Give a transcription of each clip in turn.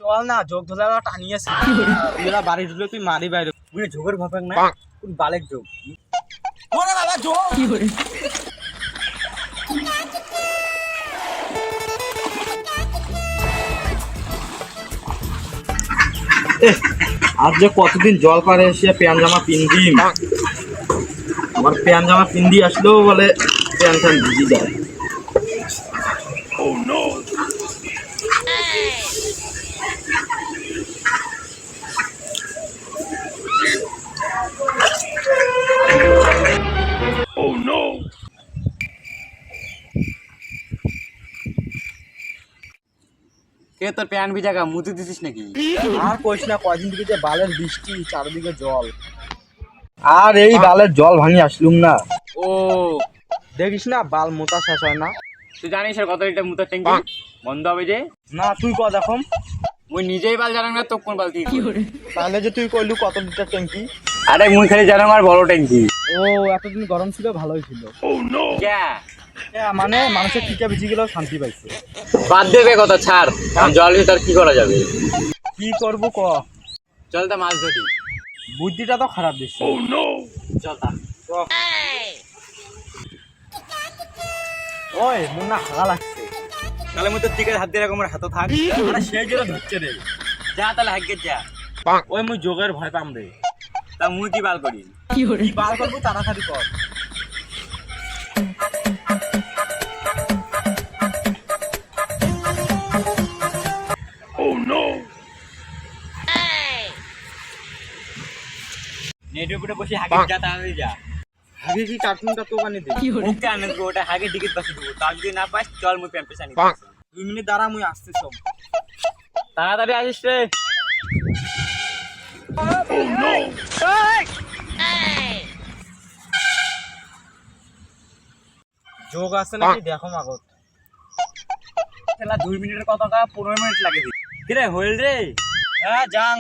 চল না যোগ ধরে টানিয়েছি তুই বাড়ি ঢুকলে তুই মারি বাইরে বুঝলি যোগের ভাবেন না কোন বালেক যোগ ওরে বাবা যোগ কি করে আজ যে কতদিন জল পারে এসে প্যান জামা পিন্দি আমার প্যান জামা পিন্দি আসলেও বলে প্যান ট্যান ভিজি যায় কে তোর প্যান্ট ভিজা গা মুতে দিছিস নাকি? আর কইস না কয়দিন থেকে যে বালের বৃষ্টি চারিদিকে জল আর এই বালের জল ভাঙি আসলুম না ও দেখিস না বাল মোতা শেষ হয় না তুই জানিস আর কত লিটার মুতার ট্যাঙ্কি বন্ধ হবে যে? না তুই ক দেখম মুই নিজেই বাল জানাম না তো কোন বালতি তাহলে যে তুই কইলু কত লিটার ট্যাঙ্কি আরে মুই খালি জানাম আর বড় ট্যাঙ্কি। ও এতদিন গরম ছিল ভালোই ছিল ক্যা মানে মানুষের টিকা ভিজি গেলেও শান্তি পাইছে বাদ দেবে কথা ছাড় জল ভিতর কি করা যাবে কি করবো ক চল তা মাছ ধরি বুদ্ধিটা তো খারাপ দিচ্ছে চল তা ওই মোর না হাগা লাগছে তাহলে মুই তো টিকার হাত দিয়ে আমার হাতে থাক মানে সেই জন্য ধরছে রে যা তাহলে হাগগে যা ওই মুই যোগের ভয় পাম রে তা মুই কি বাল করি কি বাল করবো তাড়াতাড়ি কর নেটের উপরে বসে হাগে যা তাড়াতাড়ি যা আগে কি কার্টুনটা তো বানিয়ে দে মুখে আনে দেবো ওটা হাগে টিকিট পাশে দেবো তার যদি না পাস চল মুই প্যাম্পে আনি 2 মিনিট দাঁড়া মুই আসতেছ তাড়াতাড়ি আসিস রে যোগ আছে নাকি দেখো আগত খেলা 2 মিনিটের কথাটা 15 মিনিট লাগে কি রে হইল রে হ্যাঁ যাং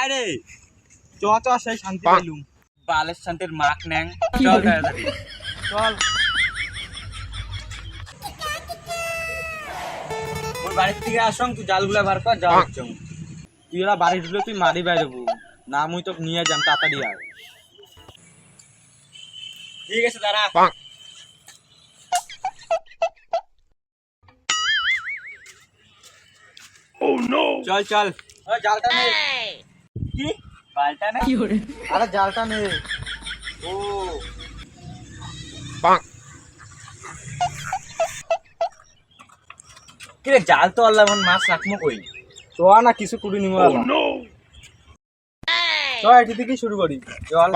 আরে চ চ সেই শান্তি পাইলুম বালের শান্তির মাক ন্যাং চল তাড়াতাড়ি চল ওই বাড়ির থেকে আসং তুই জালগুলা বার কর যাও হচ্ছে তুই এরা বাড়ি ঢুকলে তুই মারি বাইরে না মুই তো নিয়ে যাম তাড়াতাড়ি আয় ঠিক আছে দাঁড়া চল চল জালটা নে কি বালটা না আরে জালটা নে ও কি রে জাল তো আল্লাহ মাছ রাখমু কই চ না কিছু কুড়ি নিমো চ এটি থেকে শুরু করি চল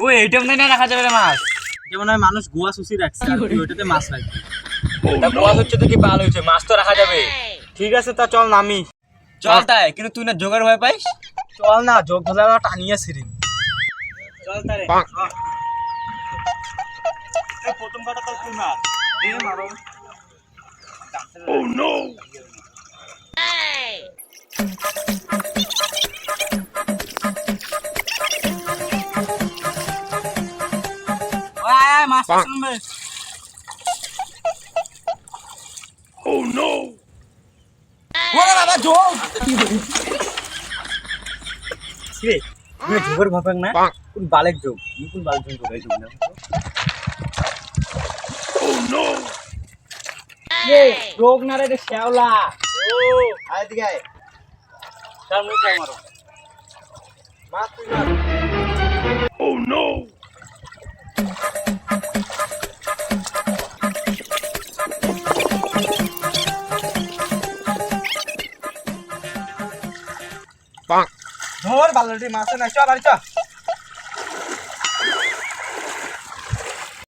ওই এইটাম না রাখা যাবে রে মাছ যেমন হয় মানুষ গোয়া সুসি রাখছে আর তুই ওটাতে মাছ রাখবি তা মাছ হচ্ছে তো কি পাল হয়েছে মাছ তো রাখা যাবে ঠিক আছে তা চল নামি চল তাই কিন্তু তুই না জোগাড় ভয় পাইস চল না যোগ ধরে টানিয়ে সিরিম চল তারে প্রথম কাটা তো তুই মার দিয়ে মারো আয় মাছ শুনবে ওরে বাবা যোগ রে তুই যোগের ভাবেন না কোন বালেক যোগ কোন বালেক যোগ করে যোগ না যোগ না রে শ্যাওলা ও আয় দিকে আয় চল মুই খাই মারো মাছ তুই মার ধর বালতি মাছ না চ বাড়ি চ